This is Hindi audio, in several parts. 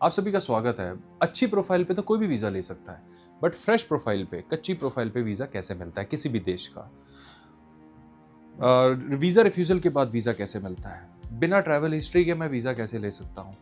आप सभी का स्वागत है। अच्छी प्रोफाइल पे तो कोई भी वीज़ा ले सकता है, बट फ्रेश प्रोफाइल पे, कच्ची प्रोफाइल पे वीज़ा कैसे मिलता है किसी भी देश का? वीज़ा रिफ्यूज़ल के बाद वीज़ा कैसे मिलता है? बिना ट्रैवल हिस्ट्री के मैं वीज़ा कैसे ले सकता हूँ?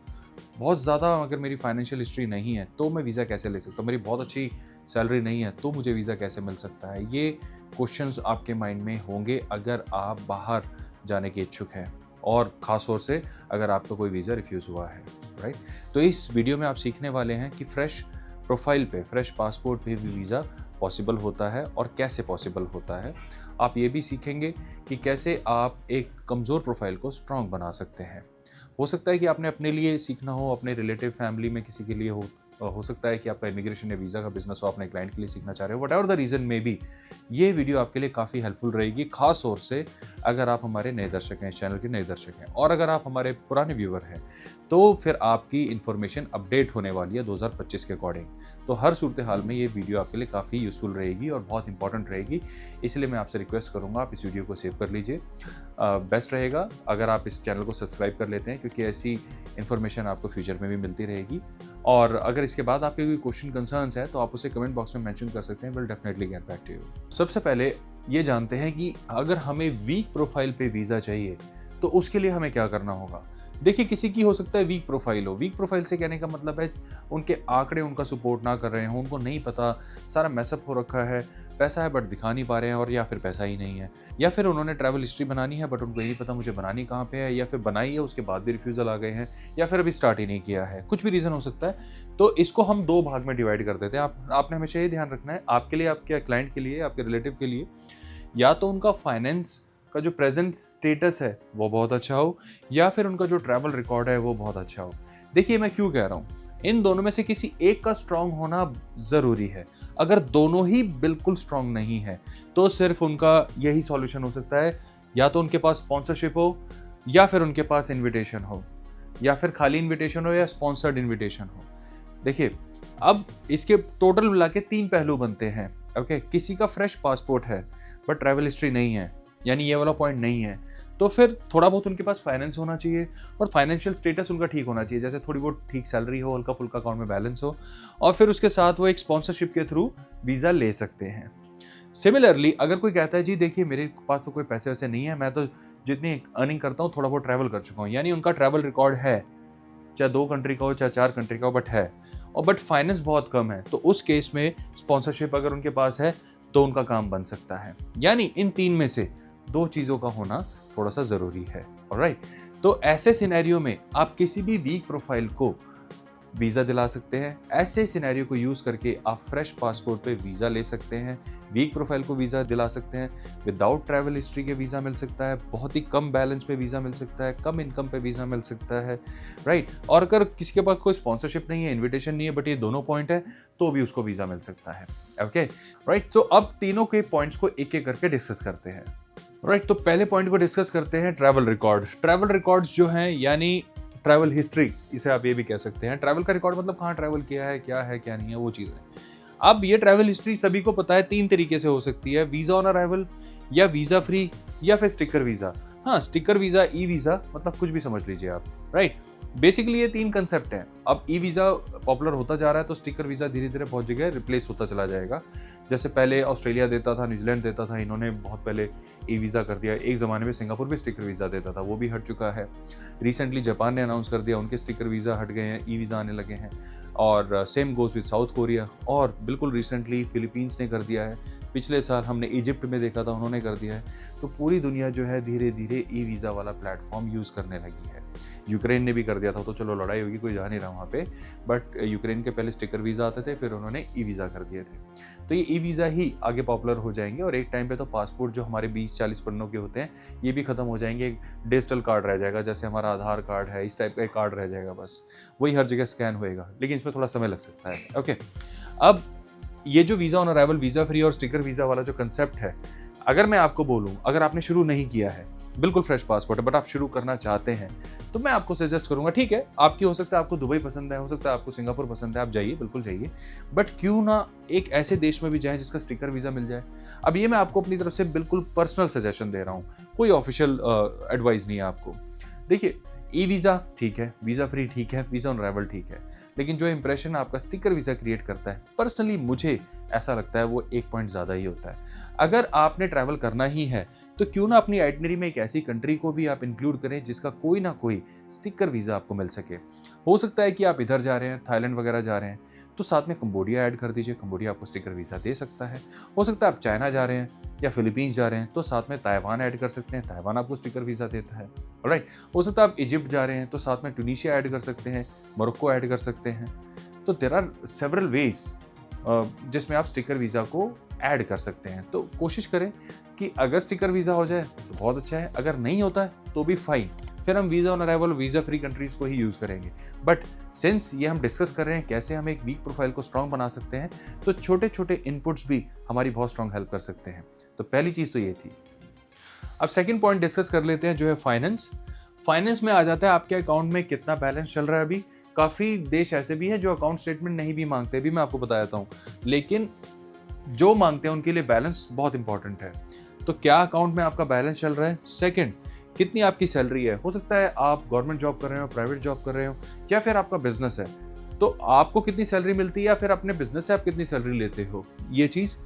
बहुत ज़्यादा अगर मेरी फाइनेंशियल हिस्ट्री नहीं है, तो मैं वीज़ा कैसे ले सकता हूँ? मेरी बहुत अच्छी सैलरी नहीं है, तो मुझे वीज़ा कैसे मिल सकता है? ये क्वेश्चंस आपके माइंड में होंगे अगर आप बाहर जाने के इच्छुक हैं और ख़ास तौर से अगर आपका कोई वीज़ा रिफ्यूज़ हुआ है, राइट? तो इस वीडियो में आप सीखने वाले हैं कि फ्रेश प्रोफाइल पे, फ्रेश पासपोर्ट पे भी वीज़ा पॉसिबल होता है और कैसे पॉसिबल होता है। आप ये भी सीखेंगे कि कैसे आप एक कमज़ोर प्रोफाइल को स्ट्रॉन्ग बना सकते हैं। हो सकता है कि आपने अपने लिए सीखना हो, अपने रिलेटिव फैमिली में किसी के लिए हो सकता है कि आपका इमिग्रेशन या वीज़ा का बिजनेस हो, अपने क्लाइंट के लिए सीखना चाह रहे हो, whatever the reason may be, ये वीडियो आपके लिए काफ़ी हेल्पफुल रहेगी, खास तौर से अगर आप हमारे नए दर्शक हैं, इस चैनल के नए दर्शक हैं। और अगर आप हमारे पुराने व्यूअर हैं, तो फिर आपकी इन्फॉर्मेशन अपडेट होने वाली है 2025 के अकॉर्डिंग। तो हर सूरत हाल में ये वीडियो आपके लिए काफ़ी यूज़फुल रहेगी और बहुत इंपॉर्टेंट रहेगी, इसलिए मैं आपसे रिक्वेस्ट करूँगा आप इस वीडियो को सेव कर लीजिए। बेस्ट रहेगा अगर आप इस चैनल को सब्सक्राइब कर लेते हैं, क्योंकि ऐसी इन्फॉर्मेशन आपको फ्यूचर में भी मिलती रहेगी। और अगर इसके बाद आपके कोई क्वेश्चन कंसर्न्स है तो आप उसे कमेंट बॉक्स में मेंशन कर सकते हैं। Will definitely get back to you. सबसे पहले ये जानते हैं कि अगर हमें वीक प्रोफाइल पे वीज़ा चाहिए तो उसके लिए हमें क्या करना होगा। देखिए, किसी की हो सकता है वीक प्रोफाइल हो। वीक प्रोफाइल से कहने का मतलब है उनके आंकड़े उनका सपोर्ट ना कर रहे हों, उनको नहीं पता, सारा मैसअप हो रखा है, पैसा है बट दिखा नहीं पा रहे हैं, और या फिर पैसा ही नहीं है, या फिर उन्होंने ट्रैवल हिस्ट्री बनानी है बट उनको यही पता मुझे बनानी कहाँ पे है, या फिर बनाई है उसके बाद भी रिफ्यूज़ल आ गए हैं, या फिर अभी स्टार्ट ही नहीं किया है। कुछ भी रीज़न हो सकता है। तो इसको हम दो भाग में डिवाइड कर देते हैं। आपने हमेशा ये ध्यान रखना है, आपके लिए, आपके क्लाइंट के लिए, आपके रिलेटिव के लिए, या तो उनका फाइनेंस का जो प्रेजेंट स्टेटस है वो बहुत अच्छा हो, या फिर उनका जो ट्रैवल रिकॉर्ड है वो बहुत अच्छा हो। देखिए, मैं क्यों कह रहा हूँ, इन दोनों में से किसी एक का स्ट्रांग होना ज़रूरी है। अगर दोनों ही बिल्कुल स्ट्रांग नहीं है तो सिर्फ उनका यही सॉल्यूशन हो सकता है, या तो उनके पास स्पॉन्सरशिप हो, या फिर उनके पास इनविटेशन हो, या फिर खाली इनविटेशन हो या स्पॉन्सर्ड इनविटेशन हो। देखिए, अब इसके टोटल मिला के 3 पहलू बनते हैं। ओके, किसी का फ्रेश पासपोर्ट है बट ट्रैवल हिस्ट्री नहीं है, यानी ये वाला पॉइंट नहीं है, तो फिर थोड़ा बहुत उनके पास फाइनेंस होना चाहिए और फाइनेंशियल स्टेटस उनका ठीक होना चाहिए, जैसे थोड़ी बहुत ठीक सैलरी हो, हल्का फुल्का अकाउंट में बैलेंस हो, और फिर उसके साथ वो एक स्पॉन्सरशिप के थ्रू वीज़ा ले सकते हैं। सिमिलरली अगर कोई कहता है जी देखिए मेरे पास तो कोई पैसे वैसे नहीं है, मैं तो जितनी अर्निंग करता हूँ थोड़ा बहुत ट्रैवल कर चुका हूँ, यानी उनका ट्रैवल रिकॉर्ड है, चाहे 2 कंट्री का हो चाहे 4 कंट्री का हो, बट है, और बट फाइनेंस बहुत कम है, तो उस केस में स्पॉन्सरशिप अगर उनके पास है तो उनका काम बन सकता है। यानी इन 3 में से 2 चीज़ों का होना थोड़ा सा ज़रूरी है। ऑलराइट, तो ऐसे सिनेरियो में आप किसी भी वीक प्रोफाइल को वीज़ा दिला सकते हैं। ऐसे सिनेरियो को यूज़ करके आप फ्रेश पासपोर्ट पे वीज़ा ले सकते हैं, वीक प्रोफाइल को वीज़ा दिला सकते हैं, विदाउट ट्रैवल हिस्ट्री के वीज़ा मिल सकता है, बहुत ही कम बैलेंस पे वीज़ा मिल सकता है, कम इनकम पे वीज़ा मिल सकता है, राइट। और अगर किसी के पास कोई स्पॉन्सरशिप नहीं है, इन्विटेशन नहीं है, बट ये दोनों पॉइंट है, तो भी उसको वीज़ा मिल सकता है। Okay, right. तो अब तीनों के पॉइंट्स को एक एक करके डिस्कस करते हैं। राइट, तो पहले पॉइंट को डिस्कस करते हैं, ट्रैवल रिकॉर्ड। ट्रैवल रिकॉर्ड्स जो हैं, यानी ट्रैवल हिस्ट्री, इसे आप ये भी कह सकते हैं। ट्रैवल का रिकॉर्ड मतलब कहाँ ट्रैवल किया है, क्या नहीं है, वो चीज़ है। अब ये ट्रैवल हिस्ट्री सभी को पता है 3 तरीके से हो सकती है, वीज़ा ऑन अराइवल, या वीज़ा फ्री, या फिर स्टिकर वीज़ा। हाँ, स्टिकर वीज़ा, ई वीज़ा, मतलब कुछ भी समझ लीजिए आप, राइट। बेसिकली ये 3 कंसेप्ट हैं। अब ई वीज़ा पॉपुलर होता जा रहा है तो स्टिकर वीज़ा धीरे धीरे बहुत जगह रिप्लेस होता चला जाएगा। जैसे पहले ऑस्ट्रेलिया देता था, न्यूजीलैंड देता था, इन्होंने बहुत पहले ई वीज़ा कर दिया। एक ज़माने में सिंगापुर भी स्टिकर वीज़ा देता था, वो भी हट चुका है। रिसेंटली जापान ने अनाउंस कर दिया, उनके स्टिकर वीज़ा हट गए हैं, ई वीज़ा आने लगे हैं। और same goes with south Korea, और बिल्कुल रिसेंटली फिलीपींस ने कर दिया है। पिछले साल हमने इजिप्ट में देखा था, उन्होंने कर दिया है। तो पूरी दुनिया जो है धीरे धीरे ई वीज़ा वाला प्लेटफॉर्म यूज़ करने लगी है। यूक्रेन ने भी कर दिया था, तो चलो लड़ाई होगी, कोई जा नहीं रहा वहाँ पे, बट यूक्रेन के पहले स्टिकर वीज़ा आते थे, फिर उन्होंने ई वीज़ा कर दिए थे। तो ये ई वीज़ा ही आगे पॉपुलर हो जाएंगे, और एक टाइम पे तो पासपोर्ट जो हमारे 20-40 पन्नों के होते हैं ये भी खत्म हो जाएंगे। एक डिजिटल कार्ड रह जाएगा, जैसे हमारा आधार कार्ड है, इस टाइप का एक कार्ड रह जाएगा, बस वही हर जगह स्कैन होएगा, लेकिन इसमें थोड़ा समय लग सकता है। ओके, अब ये जो visa on arrival, visa free और स्टिकर वीज़ा वाला जो कंसेप्ट है, अगर मैं आपको बोलूँ, अगर आपने शुरू नहीं किया है, बिल्कुल फ्रेश पासपोर्ट है बट आप शुरू करना चाहते हैं, तो मैं आपको सजेस्ट करूंगा, ठीक है, आपकी हो सकता है आपको दुबई पसंद है, हो सकता है आपको सिंगापुर पसंद है, आप जाइए, बिल्कुल जाइए, बट क्यों ना एक ऐसे देश में भी जाएं जिसका स्टिकर वीज़ा मिल जाए। अब ये मैं आपको अपनी तरफ से बिल्कुल पर्सनल सजेशन दे रहा हूँ, कोई ऑफिशियल एडवाइस नहीं है आपको। देखिए, ई वीज़ा ठीक है, वीज़ा फ्री ठीक है, वीज़ा ऑन अराइवल ठीक है, लेकिन जो इंप्रेशन आपका स्टिकर वीज़ा क्रिएट करता है, पर्सनली मुझे ऐसा लगता है वो 1 पॉइंट ज़्यादा ही होता है। अगर आपने ट्रैवल करना ही है तो क्यों ना अपनी आइटनरी में एक ऐसी कंट्री को भी आप इंक्लूड करें जिसका कोई ना कोई स्टिकर वीज़ा आपको मिल सके। हो सकता है कि आप इधर जा रहे हैं, थाईलैंड वगैरह जा रहे हैं, तो साथ में कंबोडिया ऐड कर दीजिए, कंबोडिया आपको स्टिकर वीज़ा दे सकता है। हो सकता है आप चाइना जा रहे हैं या फिलीपींस जा रहे हैं, तो साथ में ताइवान ऐड कर सकते हैं, ताइवान आपको स्टिकर वीज़ा देता है। ऑलराइट, हो सकता है आप इजिप्ट जा रहे हैं, तो साथ में ट्यूनीशिया ऐड कर सकते हैं, मोरक्को ऐड कर सकते हैं। तो देयर आर सेवरल वेज जिसमें आप स्टिकर वीज़ा को ऐड कर सकते हैं। तो कोशिश करें कि अगर स्टिकर वीज़ा हो जाए तो बहुत अच्छा है, अगर नहीं होता है तो भी फाइन, फिर हम visa on arrival, visa free countries को ही यूज़ करेंगे। बट सिंस ये हम डिस्कस कर रहे हैं कैसे हम एक वीक प्रोफाइल को स्ट्रॉन्ग बना सकते हैं, तो छोटे छोटे इनपुट्स भी हमारी बहुत स्ट्रॉन्ग हेल्प कर सकते हैं। तो पहली चीज़ तो ये थी। अब सेकंड पॉइंट डिस्कस कर लेते हैं, जो है फाइनेंस। फाइनेंस में आ जाता है आपके अकाउंट में कितना बैलेंस चल रहा है अभी। काफ़ी देश ऐसे भी हैं जो अकाउंट स्टेटमेंट नहीं भी मांगते, भी मैं आपको बताता हूँ, लेकिन जो मांगते हैं उनके लिए बैलेंस बहुत इंपॉर्टेंट है। तो क्या अकाउंट में आपका बैलेंस चल रहा है? सेकंड, कितनी आपकी सैलरी है? हो सकता है आप गवर्नमेंट जॉब कर रहे हो, प्राइवेट जॉब कर रहे हो, या फिर आपका बिजनेस है, तो आपको कितनी सैलरी मिलती है, या फिर अपने बिजनेस से आप कितनी सैलरी लेते हो, ये चीज़।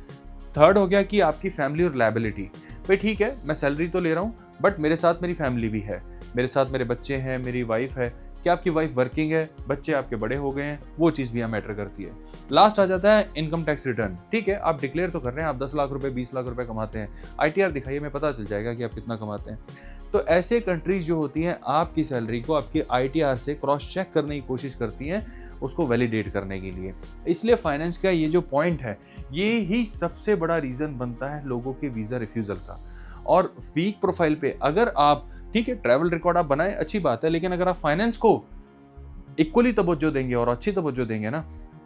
थर्ड हो गया कि आपकी फैमिली और लायबिलिटी। भाई ठीक है, मैं सैलरी तो ले रहा हूँ, बट मेरे साथ मेरी फैमिली भी है, मेरे साथ मेरे बच्चे हैं, मेरी वाइफ है। क्या आपकी वाइफ वर्किंग है, बच्चे आपके बड़े हो गए हैं, वो चीज़ भी यहाँ मैटर करती है। लास्ट आ जाता है इनकम टैक्स रिटर्न। ठीक है, आप डिक्लेयर तो कर रहे हैं, आप 10 लाख रुपए 20 लाख रुपए कमाते हैं, आईटीआर दिखाइए, में पता चल जाएगा कि आप कितना कमाते हैं। तो ऐसे कंट्रीज जो होती हैं आपकी सैलरी को आपके आईटीआर से क्रॉस चेक करने की कोशिश करती हैं, उसको वैलिडेट करने के लिए। इसलिए फाइनेंस का ये जो पॉइंट है, ये ही सबसे बड़ा रीज़न बनता है लोगों के वीज़ा रिफ्यूज़ल का। और वीक प्रोफाइल पे अगर आप, ठीक है, ट्रैवल रिकॉर्ड आप बनाएं, अच्छी बात है, लेकिन अगर आप फाइनेंस को इक्वली तवज्जो देंगे और अच्छी तवज्जो देंगे ना,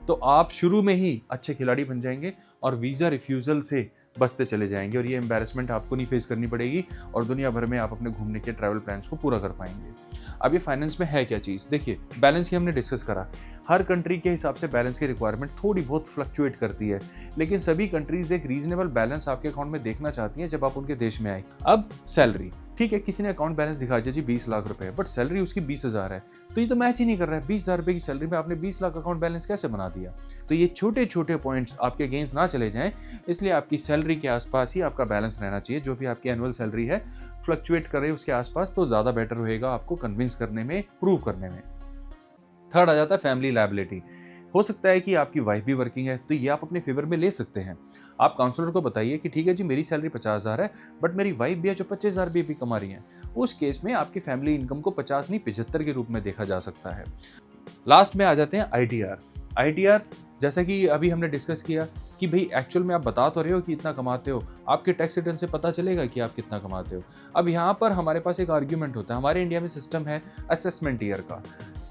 तो आप शुरू में ही अच्छे खिलाड़ी बन जाएंगे और वीज़ा रिफ्यूज़ल से बचते चले जाएंगे, और ये एम्बैरेसमेंट आपको नहीं फेस करनी पड़ेगी, और दुनिया भर में आप अपने घूमने के ट्रैवल प्लान्स को पूरा कर पाएंगे। अब ये फाइनेंस में है क्या चीज़? देखिए, बैलेंस की हमने डिस्कस करा। हर कंट्री के हिसाब से बैलेंस की रिक्वायरमेंट थोड़ी बहुत फ्लक्चुएट करती है, लेकिन सभी कंट्रीज एक रीजनेबल बैलेंस आपके अकाउंट में देखना चाहती हैं जब आप उनके देश में आए। अब सैलरी, ठीक है, किसी ने अकाउंट बैलेंस दिखा दिया जी 20 लाख रुपए, बट सैलरी उसकी 20,000 है, तो ये तो मैच ही नहीं कर रहा है। 20,000 रुपए की सैलरी में आपने 20 लाख अकाउंट बैलेंस कैसे बना दिया? तो ये छोटे छोटे पॉइंट्स आपके अगेंस्ट ना चले जाएं, इसलिए आपकी सैलरी के आसपास ही आपका बैलेंस रहना चाहिए। जो भी आपकी एनुअल सैलरी है, फ्लक्चुएट करे उसके आसपास, तो ज़्यादा बेटर रहेगा आपको कन्विंस करने में, प्रूव करने में। थर्ड आ जाता है फैमिली लायबिलिटी। हो सकता है कि आपकी वाइफ भी वर्किंग है, तो ये आप अपने फेवर में ले सकते हैं। आप काउंसलर को बताइए कि ठीक है जी, मेरी सैलरी 50,000 है, बट मेरी वाइफ भी है जो 25,000 भी कमा रही है। उस केस में आपकी फैमिली इनकम को 50 नहीं 75 के रूप में देखा जा सकता है। लास्ट में आ जाते हैं आईटीआर। आईटीआर, जैसा कि अभी हमने डिस्कस किया कि भाई एक्चुअल में आप बता तो रहे हो कि इतना कमाते हो, आपके टैक्स रिटर्न से पता चलेगा कि आप कितना कमाते हो। अब यहाँ पर हमारे पास एक आर्ग्यूमेंट होता है, हमारे इंडिया में सिस्टम है असेसमेंट ईयर का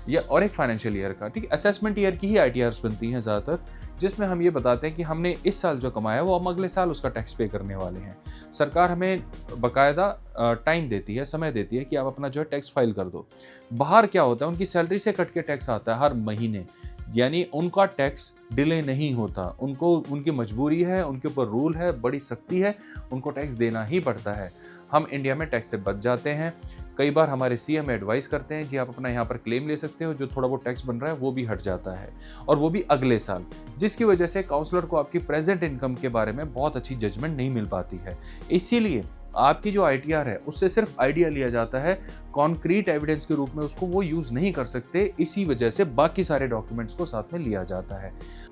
या और एक फाइनेंशियल ईयर का। ठीक है, असेसमेंट ईयर की ही आईटीआर्स बनती हैं ज़्यादातर, जिसमें हम ये बताते हैं कि हमने इस साल जो कमाया वो हम अगले साल उसका टैक्स पे करने वाले हैं। सरकार हमें बाकायदा टाइम देती है, समय देती है कि आप अपना जो है टैक्स फाइल कर दो। बाहर क्या होता है, उनकी सैलरी से कट के टैक्स आता है हर महीने, यानी उनका टैक्स डिले नहीं होता, उनको उनकी मजबूरी है, उनके ऊपर रूल है, बड़ी सख्ती है, उनको टैक्स देना ही पड़ता है। हम इंडिया में टैक्स से बच जाते हैं। कई बार हमारे सीएम एडवाइस करते हैं जी आप अपना यहाँ पर क्लेम ले सकते हो, जो थोड़ा बहुत टैक्स बन रहा है वो भी हट जाता है, और वो भी अगले साल, जिसकी वजह से काउंसलर को आपकी प्रेजेंट इनकम के बारे में बहुत अच्छी जजमेंट नहीं मिल पाती है। इसीलिए आपकी जो आईटीआर है उससे सिर्फ आइडिया लिया जाता है, कॉन्क्रीट एविडेंस के रूप में उसको वो यूज़ नहीं कर सकते, इसी वजह से बाकी सारे डॉक्यूमेंट्स को साथ में लिया जाता है।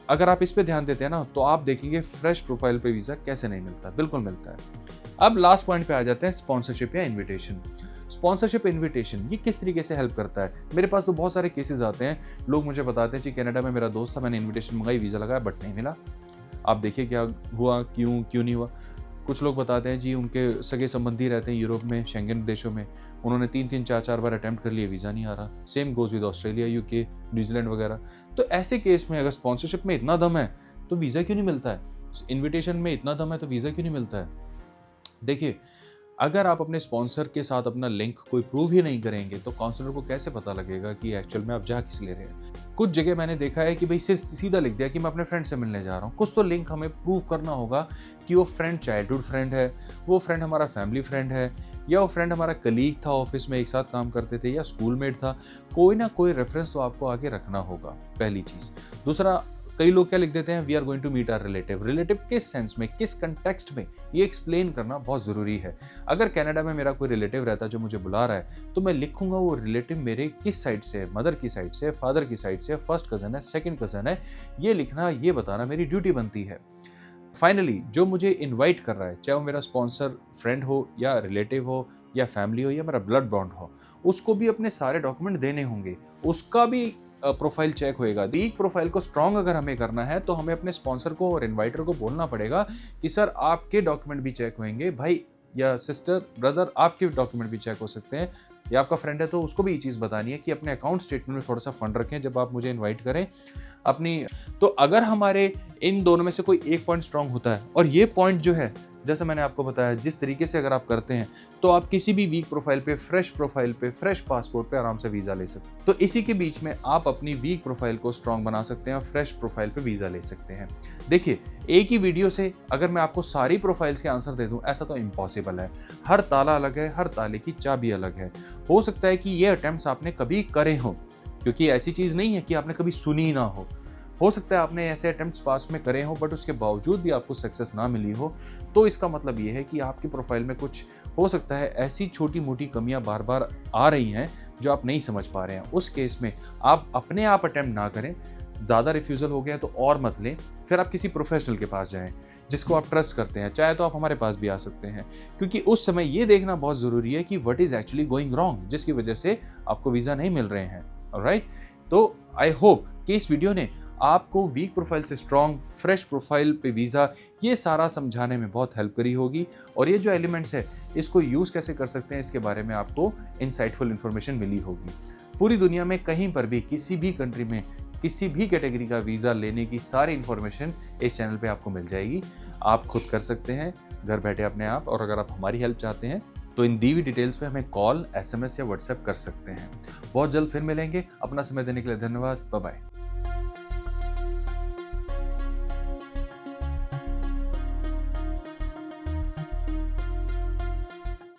अगर आप इस पे ध्यान देते हैं ना, तो आप देखेंगे फ्रेश प्रोफाइल पे वीज़ा कैसे नहीं मिलता, बिल्कुल मिलता है। अब लास्ट पॉइंट पे आ जाते हैं स्पॉन्सरशिप या इन्विटेशन। स्पॉन्सरशिप इन्विटेशन ये किस तरीके से हेल्प करता है? मेरे पास तो बहुत सारे केसेस आते हैं, लोग मुझे बताते हैं जी कनाडा में मेरा दोस्त था, मैंने इन्विटेशन मंगाई, वीज़ा लगाया, बट नहीं मिला। आप देखिए क्या हुआ, क्यों नहीं हुआ। कुछ लोग बताते हैं जी उनके सगे संबंधी रहते हैं यूरोप में, शेंगन देशों में, उन्होंने 3-3 4-4 बार अटैम्प्ट कर लिए, वीज़ा नहीं आ रहा। Same goes with Australia, UK, New Zealand वगैरह। तो ऐसे केस में अगर स्पॉन्सरशिप में इतना दम है तो वीज़ा क्यों नहीं मिलता है? इन्विटेशन में इतना दम है तो वीज़ा क्यों नहीं मिलता है? देखिए, अगर आप अपने स्पॉन्सर के साथ अपना लिंक कोई प्रूव ही नहीं करेंगे, तो काउंसलर को कैसे पता लगेगा कि एक्चुअल में आप जा किस ले रहे हैं? कुछ जगह मैंने देखा है कि भाई सिर्फ सीधा लिख दिया कि मैं अपने फ्रेंड से मिलने जा रहा हूँ। कुछ तो लिंक हमें प्रूव करना होगा कि वो फ्रेंड चाइल्डहुड फ्रेंड है, वो फ्रेंड हमारा फैमिली फ्रेंड है, या वो फ्रेंड हमारा कलीग था, ऑफिस में एक साथ काम करते थे, या स्कूलमेट था, कोई ना कोई रेफरेंस तो आपको आगे रखना होगा, पहली चीज़। दूसरा, कई लोग क्या लिख देते हैं, we are going to meet our relative. Relative किस सेंस में, किस कंटेक्स्ट में, ये एक्सप्लेन करना बहुत ज़रूरी है। अगर कनाडा में मेरा कोई रिलेटिव रहता है जो मुझे बुला रहा है, तो मैं लिखूंगा वो रिलेटिव मेरे किस साइड से है, मदर की साइड से, फादर की साइड से, फर्स्ट कज़न है, सेकंड कज़न है, ये लिखना, ये बताना मेरी ड्यूटी बनती है। फाइनली, जो मुझे इनवाइट कर रहा है, चाहे वो मेरा स्पॉन्सर फ्रेंड हो या रिलेटिव हो या फैमिली हो या मेरा ब्लड बॉन्ड हो, उसको भी अपने सारे डॉक्यूमेंट देने होंगे, उसका भी प्रोफाइल चेक होएगा। वीक प्रोफाइल को स्ट्रॉन्ग अगर हमें करना है तो हमें अपने स्पॉन्सर को और इन्वाइटर को बोलना पड़ेगा कि सर आपके डॉक्यूमेंट भी चेक होंगे, भाई या सिस्टर ब्रदर आपके डॉक्यूमेंट भी चेक हो सकते हैं, या आपका फ्रेंड है तो उसको भी ये चीज़ बतानी है कि अपने अकाउंट स्टेटमेंट में थोड़ा सा फंड रखें जब आप मुझे इनवाइट करें अपनी। तो अगर हमारे इन दोनों में से कोई एक पॉइंट स्ट्रांग होता है, और ये पॉइंट जो है जैसे मैंने आपको बताया, जिस तरीके से अगर आप करते हैं तो आप किसी भी वीक प्रोफाइल पे, फ्रेश पासपोर्ट पे आराम से वीज़ा ले सकते हैं। तो इसी के बीच में आप अपनी वीक प्रोफाइल को स्ट्रांग बना सकते हैं और फ्रेश प्रोफाइल पे वीज़ा ले सकते हैं। देखिए, एक ही वीडियो से अगर मैं आपको सारी प्रोफाइल्स के आंसर दे दूं, ऐसा तो इम्पॉसिबल है। हर ताला अलग है, हर ताले की चाबी अलग है। हो सकता है कि ये अटेम्प्ट्स आपने कभी करे हो, क्योंकि ऐसी चीज़ नहीं है कि आपने कभी सुनी ना हो सकता है आपने ऐसे अटेम्प्ट्स पास में करे हो बट उसके बावजूद भी आपको सक्सेस ना मिली हो। तो इसका मतलब ये है कि आपकी प्रोफाइल में कुछ हो सकता है ऐसी छोटी मोटी कमियां बार बार आ रही हैं जो आप नहीं समझ पा रहे हैं। उस केस में आप अपने आप अटेम्प्ट ना करें, ज़्यादा रिफ्यूज़ल हो गया तो और मत लें, फिर आप किसी प्रोफेशनल के पास जाएं जिसको आप ट्रस्ट करते हैं। चाहे तो आप हमारे पास भी आ सकते हैं, क्योंकि उस समय ये देखना बहुत ज़रूरी है कि what is actually going wrong, जिसकी वजह से आपको वीज़ा नहीं मिल रहे हैं। ऑलराइट, तो आई होप कि इस वीडियो ने आपको वीक प्रोफाइल से स्ट्रॉन्ग, फ्रेश प्रोफाइल पे वीज़ा, ये सारा समझाने में बहुत हेल्प करी होगी। और ये जो एलिमेंट्स है इसको यूज़ कैसे कर सकते हैं इसके बारे में आपको इंसाइटफुल इन्फॉर्मेशन मिली होगी। पूरी दुनिया में कहीं पर भी, किसी भी कंट्री में, किसी भी कैटेगरी का वीज़ा लेने की सारी इन्फॉर्मेशन इस चैनल पे आपको मिल जाएगी। आप खुद कर सकते हैं घर बैठे अपने आप। और अगर आप हमारी हेल्प चाहते हैं तो इन दी हुई डिटेल्स पे हमें कॉल, SMS या व्हाट्सएप कर सकते हैं। बहुत जल्द फिर मिलेंगे। अपना समय देने के लिए धन्यवाद। Bye bye.